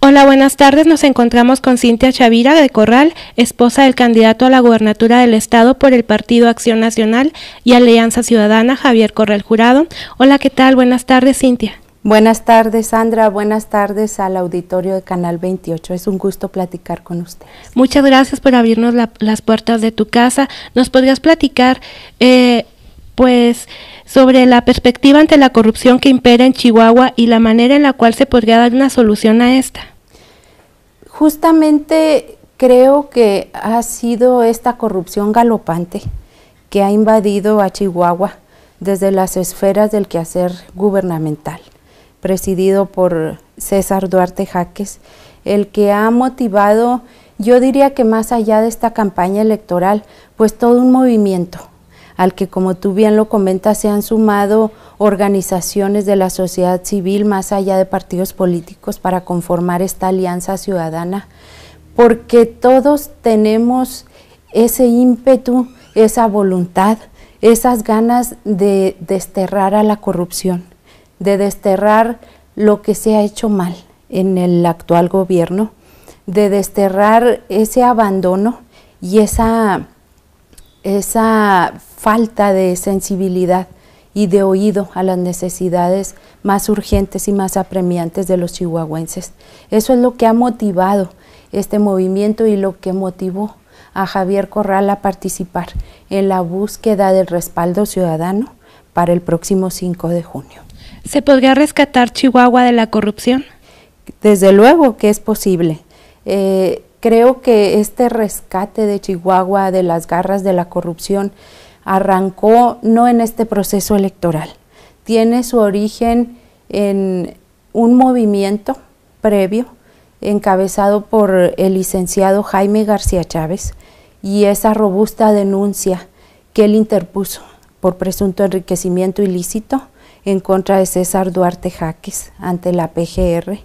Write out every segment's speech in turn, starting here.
Hola, buenas tardes. Nos encontramos con Cintia Chavira de Corral, esposa del candidato a la gubernatura del Estado por el Partido Acción Nacional y Alianza Ciudadana, Javier Corral Jurado. Hola, ¿qué tal? Buenas tardes, Cintia. Buenas tardes, Sandra. Buenas tardes al auditorio de Canal 28. Es un gusto platicar con usted. Muchas gracias por abrirnos las puertas de tu casa. ¿Nos podrías platicar, sobre la perspectiva ante la corrupción que impera en Chihuahua y la manera en la cual se podría dar una solución a esta? Justamente creo que ha sido esta corrupción galopante que ha invadido a Chihuahua desde las esferas del quehacer gubernamental, presidido por César Duarte Jaques, el que ha motivado, yo diría que más allá de esta campaña electoral, pues todo un movimiento al que, como tú bien lo comentas, se han sumado organizaciones de la sociedad civil más allá de partidos políticos para conformar esta alianza ciudadana, porque todos tenemos ese ímpetu, esa voluntad, esas ganas de desterrar a la corrupción, de desterrar lo que se ha hecho mal en el actual gobierno, de desterrar ese abandono y esa falta de sensibilidad y de oído a las necesidades más urgentes y más apremiantes de los chihuahuenses. Eso es lo que ha motivado este movimiento y lo que motivó a Javier Corral a participar en la búsqueda del respaldo ciudadano para el próximo 5 de junio. ¿Se podría rescatar Chihuahua de la corrupción? Desde luego que es posible. Creo que este rescate de Chihuahua de las garras de la corrupción arrancó no en este proceso electoral, tiene su origen en un movimiento previo encabezado por el licenciado Jaime García Chávez y esa robusta denuncia que él interpuso por presunto enriquecimiento ilícito en contra de César Duarte Jaques ante la PGR.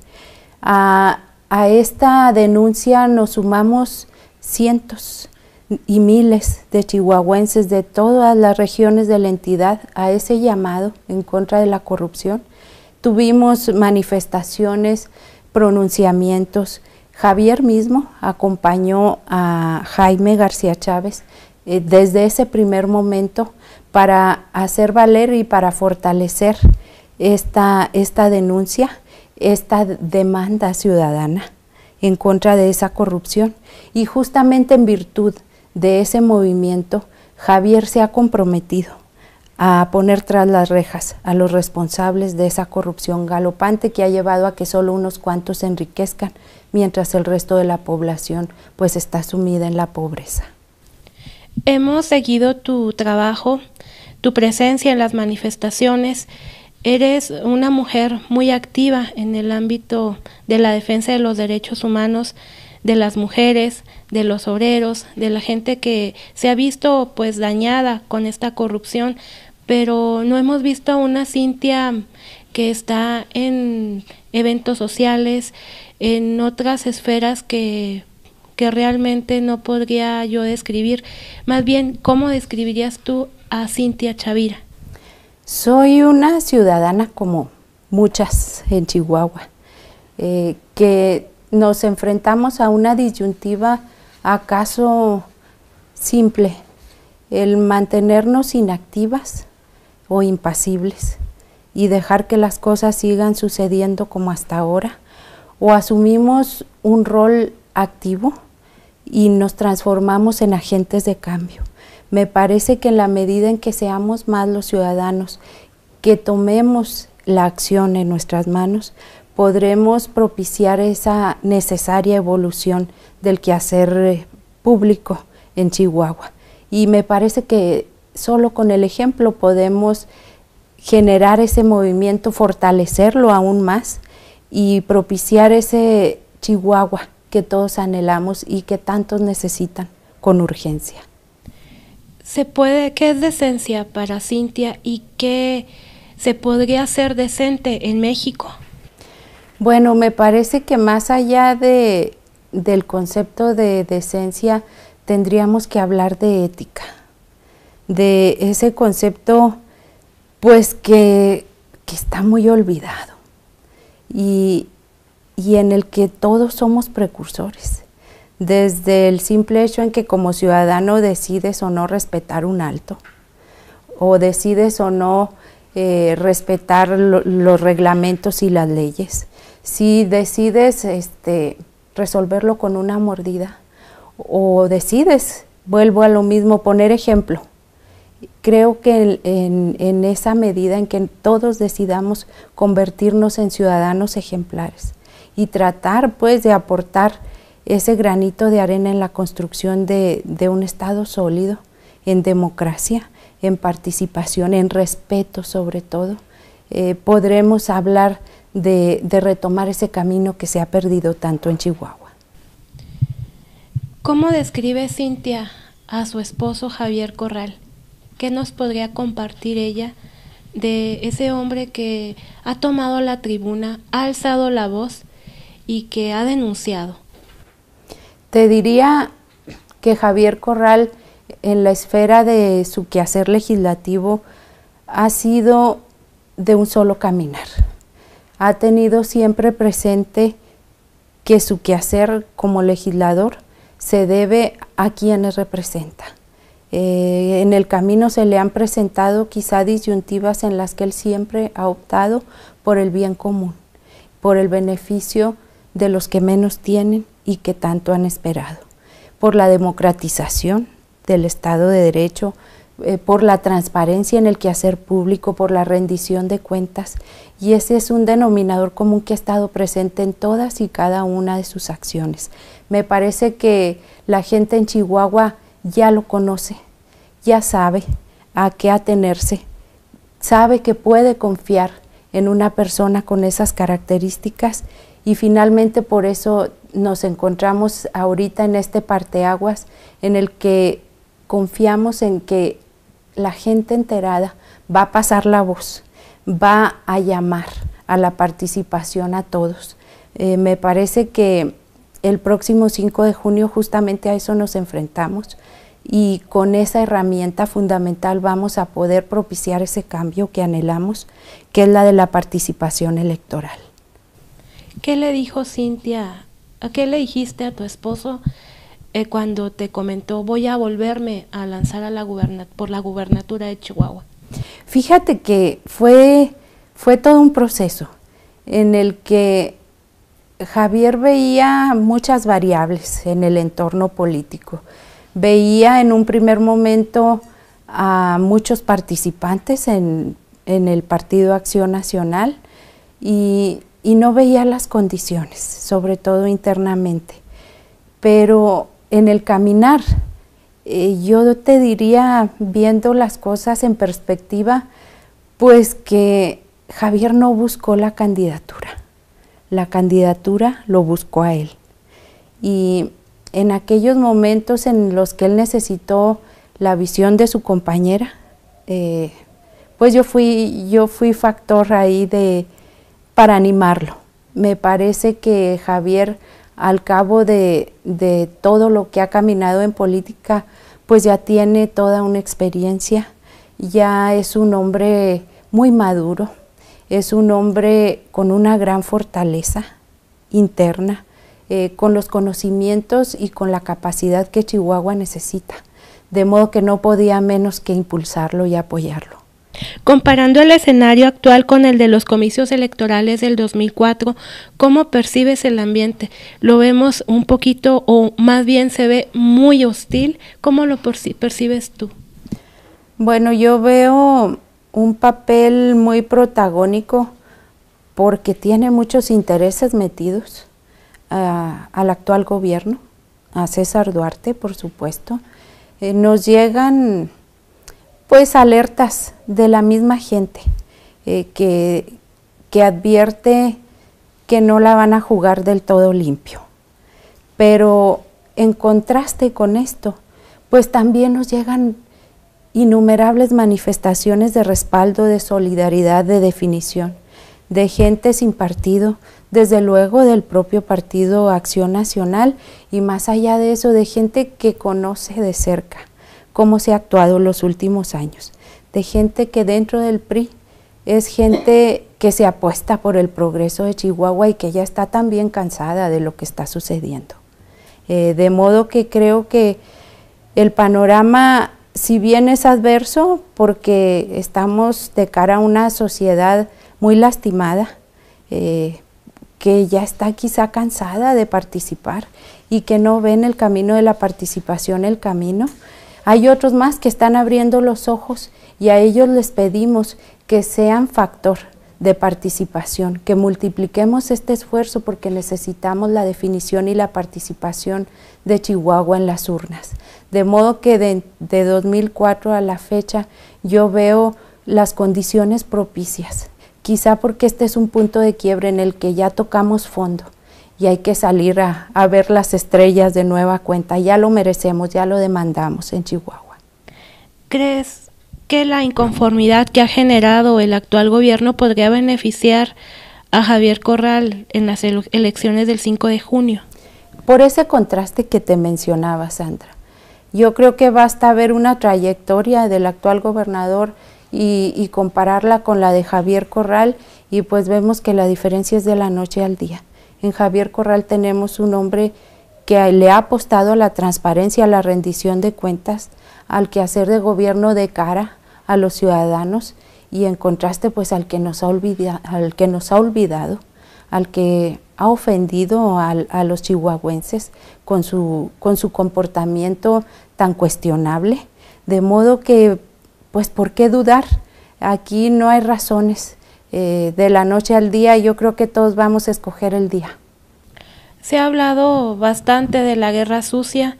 A esta denuncia nos sumamos cientos y miles de chihuahuenses de todas las regiones de la entidad a ese llamado en contra de la corrupción. Tuvimos manifestaciones, pronunciamientos. Javier mismo acompañó a Jaime García Chávez desde ese primer momento para hacer valer y para fortalecer esta denuncia, esta demanda ciudadana en contra de esa corrupción. Y justamente en virtud de ese movimiento, Javier se ha comprometido a poner tras las rejas a los responsables de esa corrupción galopante que ha llevado a que solo unos cuantos se enriquezcan, mientras el resto de la población pues está sumida en la pobreza. Hemos seguido tu trabajo, tu presencia en las manifestaciones. Eres una mujer muy activa en el ámbito de la defensa de los derechos humanos, de las mujeres, de los obreros, de la gente que se ha visto pues dañada con esta corrupción, pero no hemos visto a una Cintia que está en eventos sociales, en otras esferas que realmente no podría yo describir. Más bien, ¿cómo describirías tú a Cintia Chavira? Soy una ciudadana como muchas en Chihuahua, que nos enfrentamos a una disyuntiva acaso simple, el mantenernos inactivas o impasibles y dejar que las cosas sigan sucediendo como hasta ahora, o asumimos un rol activo y nos transformamos en agentes de cambio. Me parece que en la medida en que seamos más los ciudadanos, que tomemos la acción en nuestras manos, podremos propiciar esa necesaria evolución del quehacer público en Chihuahua. Y me parece que solo con el ejemplo podemos generar ese movimiento, fortalecerlo aún más y propiciar ese Chihuahua que todos anhelamos y que tantos necesitan con urgencia. ¿Qué es decencia para Cintia y qué se podría hacer decente en México? Bueno, me parece que más allá del concepto de decencia, tendríamos que hablar de ética, de ese concepto pues que está muy olvidado. Y y en el que todos somos precursores. Desde el simple hecho en que como ciudadano decides o no respetar un alto, o decides o no respetar los reglamentos y las leyes, si decides resolverlo con una mordida, o decides, vuelvo a lo mismo, poner ejemplo. Creo que en esa medida en que todos decidamos convertirnos en ciudadanos ejemplares y tratar pues de aportar ese granito de arena en la construcción de un Estado sólido, en democracia, en participación, en respeto sobre todo, podremos hablar de retomar ese camino que se ha perdido tanto en Chihuahua. ¿Cómo describe Cintia a su esposo Javier Corral? ¿Qué nos podría compartir ella de ese hombre que ha tomado la tribuna, ha alzado la voz y que ha denunciado? Te diría que Javier Corral, en la esfera de su quehacer legislativo, ha sido de un solo caminar. Ha tenido siempre presente que su quehacer como legislador se debe a quienes representa. En el camino se le han presentado quizá disyuntivas en las que él siempre ha optado por el bien común, por el beneficio de los que menos tienen y que tanto han esperado, por la democratización del Estado de Derecho, por la transparencia en el quehacer público, por la rendición de cuentas, y ese es un denominador común que ha estado presente en todas y cada una de sus acciones. Me parece que la gente en Chihuahua ya lo conoce, ya sabe a qué atenerse, sabe que puede confiar en una persona con esas características, y finalmente por eso nos encontramos ahorita en este parteaguas en el que confiamos en que la gente enterada va a pasar la voz, va a llamar a la participación a todos. Me parece que el próximo 5 de junio justamente a eso nos enfrentamos, y con esa herramienta fundamental vamos a poder propiciar ese cambio que anhelamos, que es la de la participación electoral. ¿Qué le dijo Cintia? ¿A qué le dijiste a tu esposo cuando te comentó voy a volverme a lanzar a por la gubernatura de Chihuahua? Fíjate que fue todo un proceso en el que Javier veía muchas variables en el entorno político. Veía en un primer momento a muchos participantes en el Partido Acción Nacional y no veía las condiciones, sobre todo internamente. Pero en el caminar, yo te diría, viendo las cosas en perspectiva, pues que Javier no buscó la candidatura lo buscó a él. Y en aquellos momentos en los que él necesitó la visión de su compañera, pues yo fui factor ahí para animarlo. Me parece que Javier, al cabo de todo lo que ha caminado en política, pues ya tiene toda una experiencia, ya es un hombre muy maduro, es un hombre con una gran fortaleza interna, con los conocimientos y con la capacidad que Chihuahua necesita, de modo que no podía menos que impulsarlo y apoyarlo. Comparando el escenario actual con el de los comicios electorales del 2004, ¿cómo percibes el ambiente? ¿Lo vemos un poquito o más bien se ve muy hostil? ¿Cómo lo percibes tú? Bueno, yo veo un papel muy protagónico porque tiene muchos intereses metidos al actual gobierno, a César Duarte, por supuesto. Nos llegan pues alertas de la misma gente que advierte que no la van a jugar del todo limpio. Pero en contraste con esto, pues también nos llegan innumerables manifestaciones de respaldo, de solidaridad, de definición, de gente sin partido, desde luego del propio Partido Acción Nacional, y más allá de eso, de gente que conoce de cerca cómo se ha actuado en los últimos años, de gente que dentro del PRI es gente que se apuesta por el progreso de Chihuahua y que ya está también cansada de lo que está sucediendo. De modo que creo que el panorama, si bien es adverso, porque estamos de cara a una sociedad muy lastimada, que ya está quizá cansada de participar y que no ven el camino de la participación el camino. Hay otros más que están abriendo los ojos y a ellos les pedimos que sean factor de participación, que multipliquemos este esfuerzo porque necesitamos la definición y la participación de Chihuahua en las urnas. De modo que de 2004 a la fecha yo veo las condiciones propicias, quizá porque este es un punto de quiebre en el que ya tocamos fondo y hay que salir a ver las estrellas de nueva cuenta. Ya lo merecemos, ya lo demandamos en Chihuahua. ¿Crees que la inconformidad que ha generado el actual gobierno podría beneficiar a Javier Corral en las elecciones del 5 de junio? Por ese contraste que te mencionaba, Sandra. Yo creo que basta ver una trayectoria del actual gobernador y compararla con la de Javier Corral y pues vemos que la diferencia es de la noche al día. En Javier Corral tenemos un hombre que le ha apostado a la transparencia, a la rendición de cuentas, al quehacer de gobierno de cara a los ciudadanos y en contraste pues al que nos ha olvidado, al que ha ofendido a los chihuahuenses con su comportamiento tan cuestionable, de modo que pues ¿por qué dudar? Aquí no hay razones, de la noche al día yo creo que todos vamos a escoger el día. Se ha hablado bastante de la guerra sucia,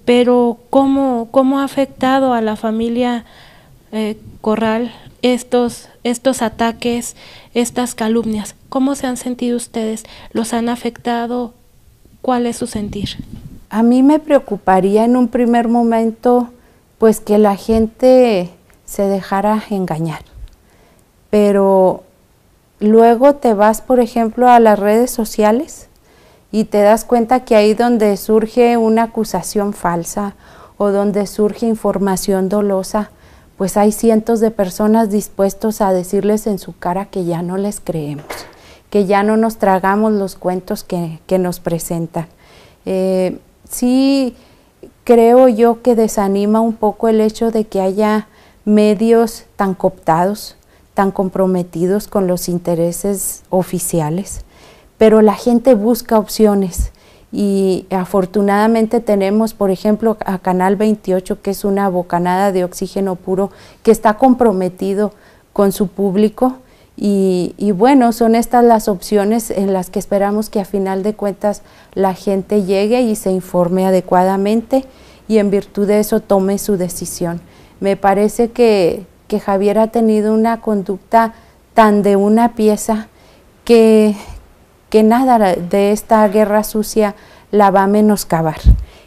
pero ¿cómo ha afectado a la familia Corral estos ataques, estas calumnias? ¿Cómo se han sentido ustedes? ¿Los han afectado? ¿Cuál es su sentir? A mí me preocuparía en un primer momento pues que la gente se dejara engañar, pero luego te vas, por ejemplo, a las redes sociales y te das cuenta que ahí donde surge una acusación falsa o donde surge información dolosa, pues hay cientos de personas dispuestos a decirles en su cara que ya no les creemos, que ya no nos tragamos los cuentos que nos presentan. Sí creo yo que desanima un poco el hecho de que haya medios tan cooptados, tan comprometidos con los intereses oficiales, pero la gente busca opciones y afortunadamente tenemos, por ejemplo, a Canal 28, que es una bocanada de oxígeno puro, que está comprometido con su público y bueno, son estas las opciones en las que esperamos que a final de cuentas la gente llegue y se informe adecuadamente y en virtud de eso tome su decisión. Me parece que Javier ha tenido una conducta tan de una pieza que nada de esta guerra sucia la va a menoscabar,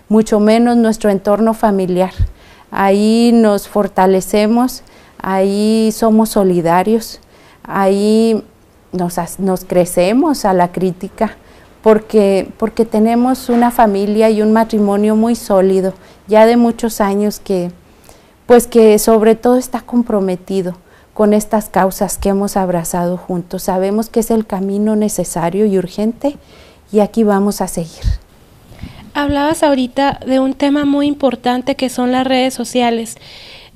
mucho menos nuestro entorno familiar. Ahí nos fortalecemos, ahí somos solidarios, ahí nos crecemos a la crítica, porque tenemos una familia y un matrimonio muy sólido, ya de muchos años que sobre todo está comprometido con estas causas que hemos abrazado juntos. Sabemos que es el camino necesario y urgente y aquí vamos a seguir. Hablabas ahorita de un tema muy importante que son las redes sociales.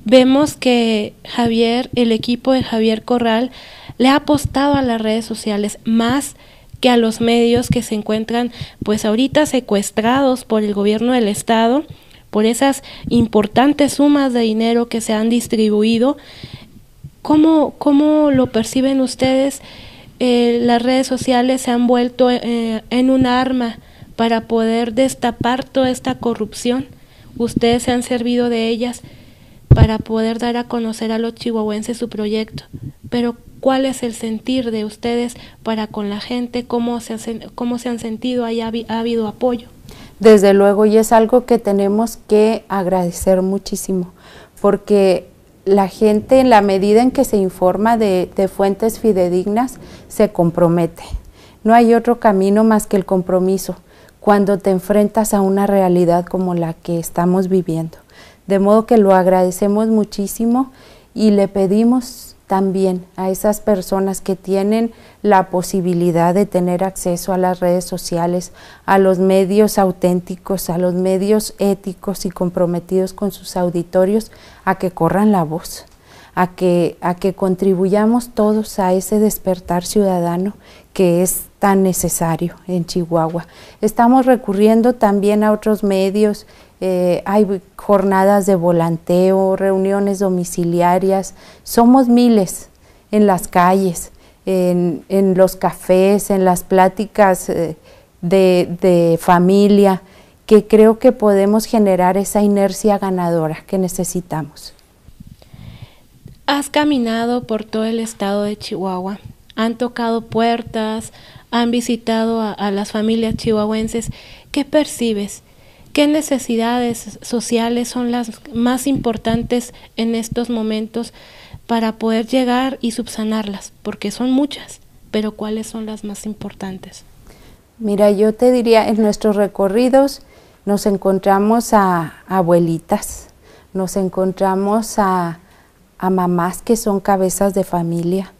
Vemos que Javier, el equipo de Javier Corral, le ha apostado a las redes sociales más que a los medios que se encuentran pues ahorita secuestrados por el gobierno del estado, por esas importantes sumas de dinero que se han distribuido. ¿Cómo lo perciben ustedes? Las redes sociales se han vuelto en un arma para poder destapar toda esta corrupción. Ustedes se han servido de ellas para poder dar a conocer a los chihuahuenses su proyecto. Pero ¿cuál es el sentir de ustedes para con la gente? ¿Cómo se han sentido? ¿Ha habido apoyo? Desde luego, y es algo que tenemos que agradecer muchísimo, porque la gente, en la medida en que se informa de fuentes fidedignas, se compromete. No hay otro camino más que el compromiso cuando te enfrentas a una realidad como la que estamos viviendo. De modo que lo agradecemos muchísimo y le pedimos también a esas personas que tienen la posibilidad de tener acceso a las redes sociales, a los medios auténticos, a los medios éticos y comprometidos con sus auditorios, a que corran la voz, a que contribuyamos todos a ese despertar ciudadano que es tan necesario en Chihuahua. Estamos recurriendo también a otros medios. Hay jornadas de volanteo, reuniones domiciliarias, somos miles en las calles, en los cafés, en las pláticas de familia, que creo que podemos generar esa inercia ganadora que necesitamos. Has caminado por todo el estado de Chihuahua, han tocado puertas, han visitado a las familias chihuahuenses. ¿Qué percibes? ¿Qué necesidades sociales son las más importantes en estos momentos para poder llegar y subsanarlas? Porque son muchas, pero ¿cuáles son las más importantes? Mira, yo te diría, en nuestros recorridos nos encontramos a abuelitas, nos encontramos a mamás que son cabezas de familia,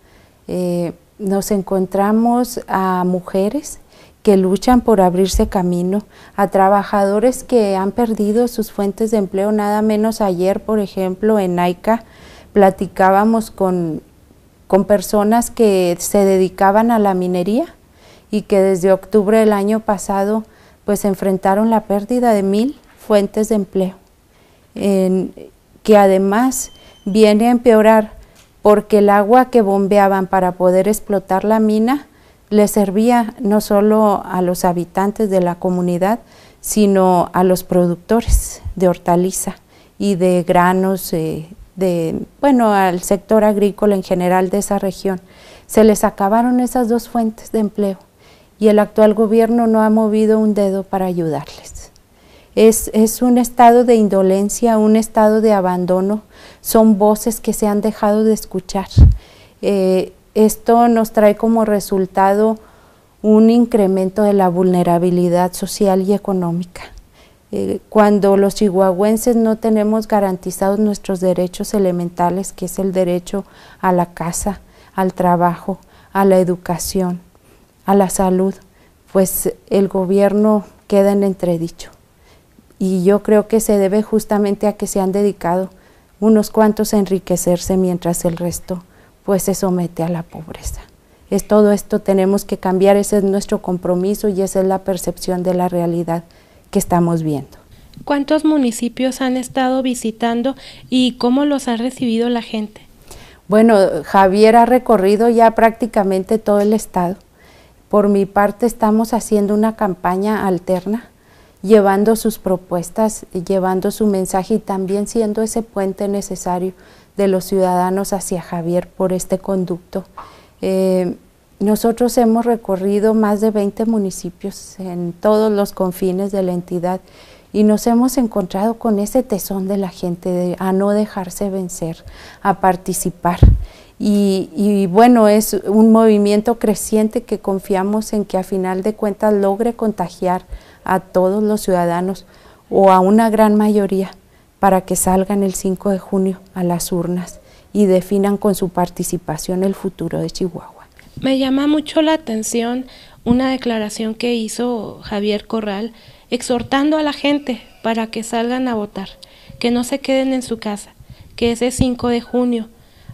nos encontramos a mujeres que luchan por abrirse camino, a trabajadores que han perdido sus fuentes de empleo. Nada menos ayer, por ejemplo, en Naica, platicábamos con personas que se dedicaban a la minería y que desde octubre del año pasado pues enfrentaron la pérdida de 1,000 fuentes de empleo, que además viene a empeorar porque el agua que bombeaban para poder explotar la mina le servía no solo a los habitantes de la comunidad, sino a los productores de hortaliza y de granos, al sector agrícola en general de esa región. Se les acabaron esas 2 fuentes de empleo y el actual gobierno no ha movido un dedo para ayudarles. Es un estado de indolencia, un estado de abandono, son voces que se han dejado de escuchar. Esto nos trae como resultado un incremento de la vulnerabilidad social y económica. Cuando los chihuahuenses no tenemos garantizados nuestros derechos elementales, que es el derecho a la casa, al trabajo, a la educación, a la salud, pues el gobierno queda en entredicho. Y yo creo que se debe justamente a que se han dedicado unos cuantos a enriquecerse mientras el resto pues se somete a la pobreza. Es todo esto tenemos que cambiar, ese es nuestro compromiso y esa es la percepción de la realidad que estamos viendo. ¿Cuántos municipios han estado visitando y cómo los ha recibido la gente? Bueno, Javier ha recorrido ya prácticamente todo el estado. Por mi parte estamos haciendo una campaña alterna, llevando sus propuestas, llevando su mensaje y también siendo ese puente necesario de los ciudadanos hacia Javier por este conducto. Nosotros hemos recorrido más de 20 municipios en todos los confines de la entidad y nos hemos encontrado con ese tesón de la gente a no dejarse vencer, a participar. Y bueno, es un movimiento creciente que confiamos en que a final de cuentas logre contagiar a todos los ciudadanos o a una gran mayoría para que salgan el 5 de junio a las urnas y definan con su participación el futuro de Chihuahua. Me llama mucho la atención una declaración que hizo Javier Corral exhortando a la gente para que salgan a votar, que no se queden en su casa, que ese 5 de junio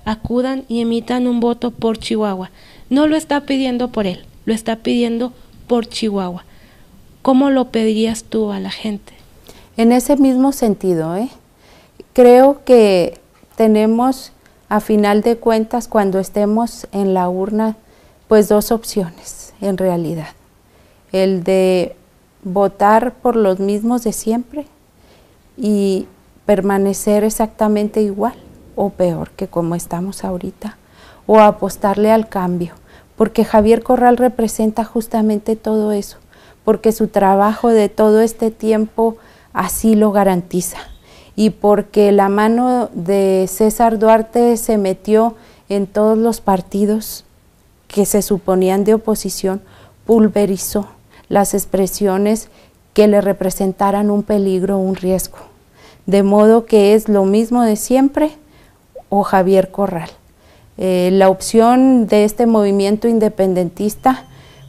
acudan y emitan un voto por Chihuahua. No lo está pidiendo por él, lo está pidiendo por Chihuahua. ¿Cómo lo pedirías tú a la gente? En ese mismo sentido, creo que tenemos, a final de cuentas, cuando estemos en la urna, pues 2 opciones en realidad. El de votar por los mismos de siempre y permanecer exactamente igual o peor que como estamos ahorita, o apostarle al cambio, porque Javier Corral representa justamente todo eso, porque su trabajo de todo este tiempo así lo garantiza, y porque la mano de César Duarte se metió en todos los partidos que se suponían de oposición, pulverizó las expresiones que le representaran un peligro o un riesgo, de modo que es lo mismo de siempre o Javier Corral. La opción de este movimiento independentista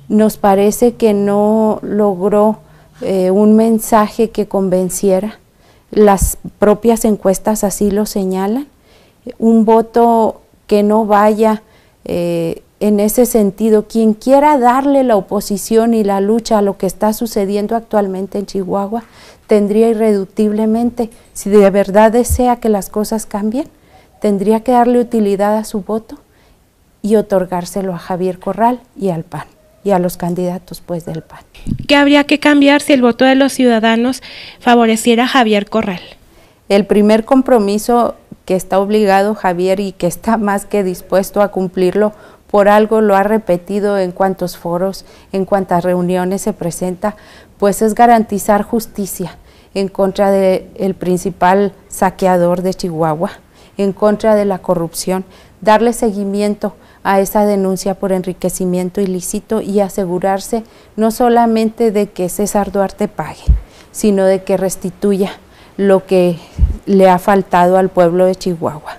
nos parece que no logró un mensaje que convenciera. Las propias encuestas así lo señalan. Un voto que no vaya en ese sentido. Quien quiera darle la oposición y la lucha a lo que está sucediendo actualmente en Chihuahua, tendría irreductiblemente, si de verdad desea que las cosas cambien, tendría que darle utilidad a su voto y otorgárselo a Javier Corral y al PAN, y a los candidatos pues del PAN. ¿Qué habría que cambiar si el voto de los ciudadanos favoreciera a Javier Corral? El primer compromiso que está obligado Javier y que está más que dispuesto a cumplirlo, por algo lo ha repetido en cuantos foros, en cuantas reuniones se presenta, pues es garantizar justicia en contra del principal saqueador de Chihuahua, en contra de la corrupción, darle seguimiento a esa denuncia por enriquecimiento ilícito y asegurarse no solamente de que César Duarte pague, sino de que restituya lo que le ha faltado al pueblo de Chihuahua.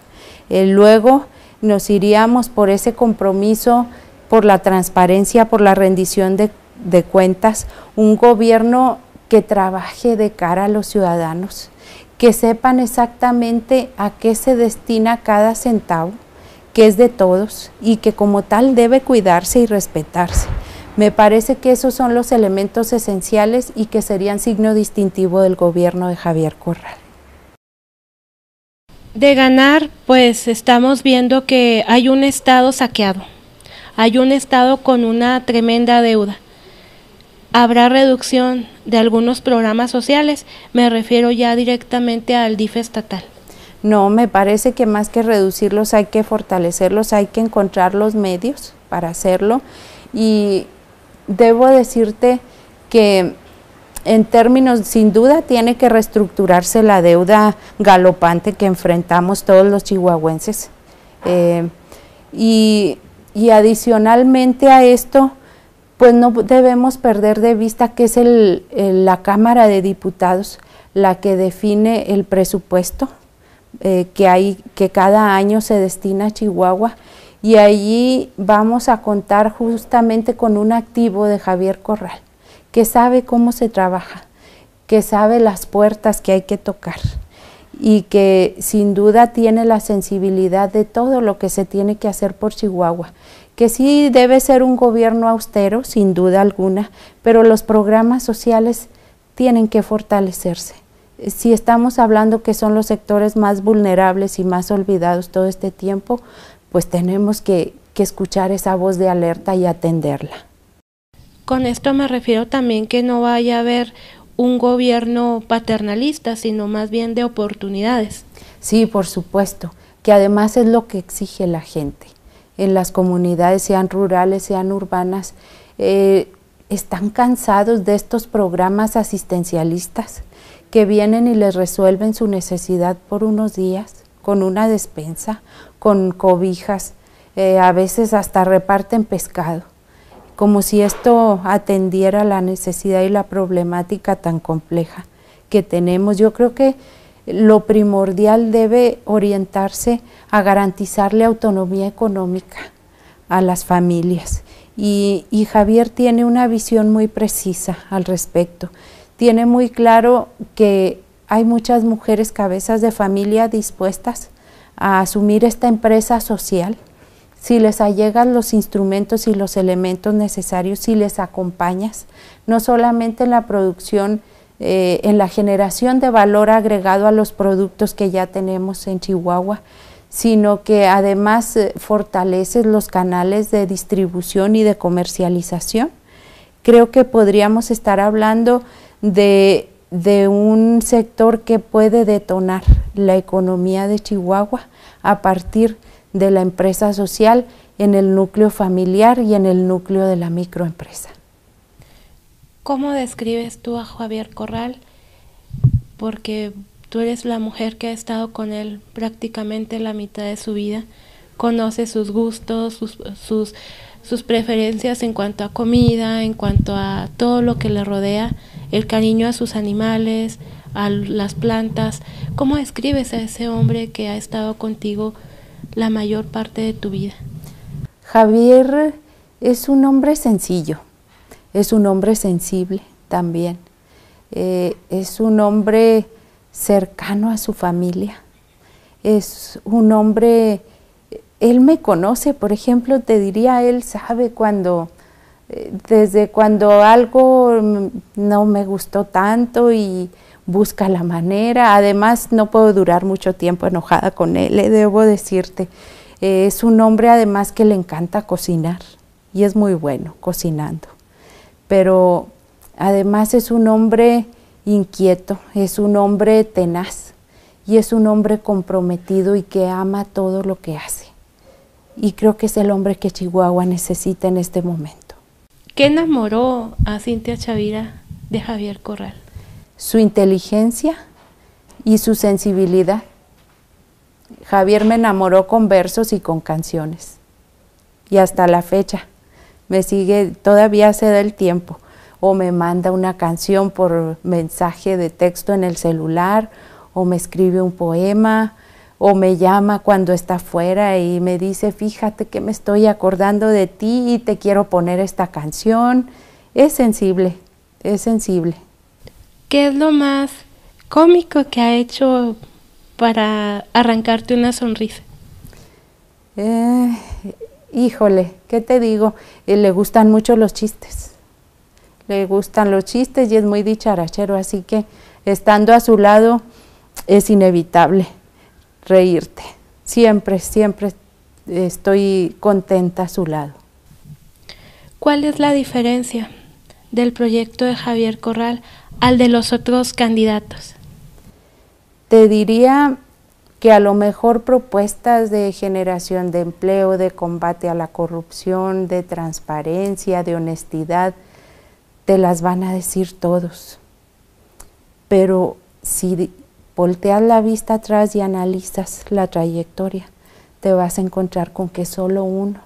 Luego nos iríamos por ese compromiso, por la transparencia, por la rendición de cuentas, un gobierno que trabaje de cara a los ciudadanos, que sepan exactamente a qué se destina cada centavo, que es de todos y que como tal debe cuidarse y respetarse. Me parece que esos son los elementos esenciales y que serían signo distintivo del gobierno de Javier Corral. De ganar, pues estamos viendo que hay un estado saqueado, hay un estado con una tremenda deuda. ¿Habrá reducción de algunos programas sociales? Me refiero ya directamente al DIF estatal. No, me parece que más que reducirlos hay que fortalecerlos, hay que encontrar los medios para hacerlo, y debo decirte que en términos, sin duda, tiene que reestructurarse la deuda galopante que enfrentamos todos los chihuahuenses. Y adicionalmente a esto, pues no debemos perder de vista que es la Cámara de Diputados la que define el presupuesto que cada año se destina a Chihuahua, y allí vamos a contar justamente con un activo de Javier Corral, que sabe cómo se trabaja, que sabe las puertas que hay que tocar y que sin duda tiene la sensibilidad de todo lo que se tiene que hacer por Chihuahua, que sí debe ser un gobierno austero, sin duda alguna, pero los programas sociales tienen que fortalecerse. Si estamos hablando que son los sectores más vulnerables y más olvidados todo este tiempo, pues tenemos que escuchar esa voz de alerta y atenderla. Con esto me refiero también que no vaya a haber un gobierno paternalista, sino más bien de oportunidades. Sí, por supuesto, que además es lo que exige la gente. En las comunidades, sean rurales, sean urbanas, están cansados de estos programas asistencialistas que vienen y les resuelven su necesidad por unos días, con una despensa, con cobijas, a veces hasta reparten pescado, como si esto atendiera la necesidad y la problemática tan compleja que tenemos. Yo creo que lo primordial debe orientarse a garantizarle autonomía económica a las familias, y Javier tiene una visión muy precisa al respecto. Tiene muy claro que hay muchas mujeres cabezas de familia dispuestas a asumir esta empresa social, si les allegas los instrumentos y los elementos necesarios, si les acompañas, no solamente en la producción, en la generación de valor agregado a los productos que ya tenemos en Chihuahua, sino que además fortaleces los canales de distribución y de comercialización. Creo que podríamos estar hablando de un sector que puede detonar la economía de Chihuahua a partir de la empresa social en el núcleo familiar y en el núcleo de la microempresa. ¿Cómo describes tú a Javier Corral? Porque tú eres la mujer que ha estado con él prácticamente la mitad de su vida, conoces sus gustos, sus preferencias en cuanto a comida, en cuanto a todo lo que le rodea, el cariño a sus animales, a las plantas. ¿Cómo describes a ese hombre que ha estado contigo la mayor parte de tu vida? Javier es un hombre sencillo, es un hombre sensible también, es un hombre cercano a su familia, es un hombre, él me conoce, por ejemplo, te diría, él sabe cuando, desde cuando algo no me gustó tanto y busca la manera. Además no puedo durar mucho tiempo enojada con él, debo decirte. Es un hombre además que le encanta cocinar y es muy bueno cocinando, pero además es un hombre inquieto, es un hombre tenaz y es un hombre comprometido y que ama todo lo que hace. Y creo que es el hombre que Chihuahua necesita en este momento. ¿Qué enamoró a Cintia Chavira de Javier Corral? Su inteligencia y su sensibilidad. Javier me enamoró con versos y con canciones. Y hasta la fecha me sigue, todavía se da el tiempo. O me manda una canción por mensaje de texto en el celular, o me escribe un poema, o me llama cuando está fuera y me dice, fíjate que me estoy acordando de ti y te quiero poner esta canción. Es sensible, es sensible. ¿Qué es lo más cómico que ha hecho para arrancarte una sonrisa? Híjole, ¿qué te digo? Le gustan mucho los chistes. Le gustan los chistes y es muy dicharachero, así que estando a su lado es inevitable reírte. Siempre, siempre estoy contenta a su lado. ¿Cuál es la diferencia del proyecto de Javier Corral al de los otros candidatos? Te diría que a lo mejor propuestas de generación de empleo, de combate a la corrupción, de transparencia, de honestidad, te las van a decir todos. Pero si volteas la vista atrás y analizas la trayectoria, te vas a encontrar con que solo uno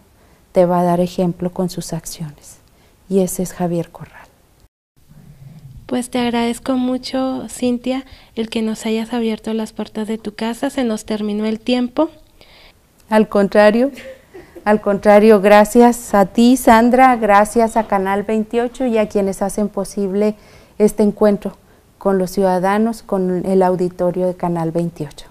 te va a dar ejemplo con sus acciones. Y ese es Javier Corral. Pues te agradezco mucho, Cintia, el que nos hayas abierto las puertas de tu casa. Se nos terminó el tiempo. Al contrario, gracias a ti, Sandra, gracias a Canal 28 y a quienes hacen posible este encuentro con los ciudadanos, con el auditorio de Canal 28.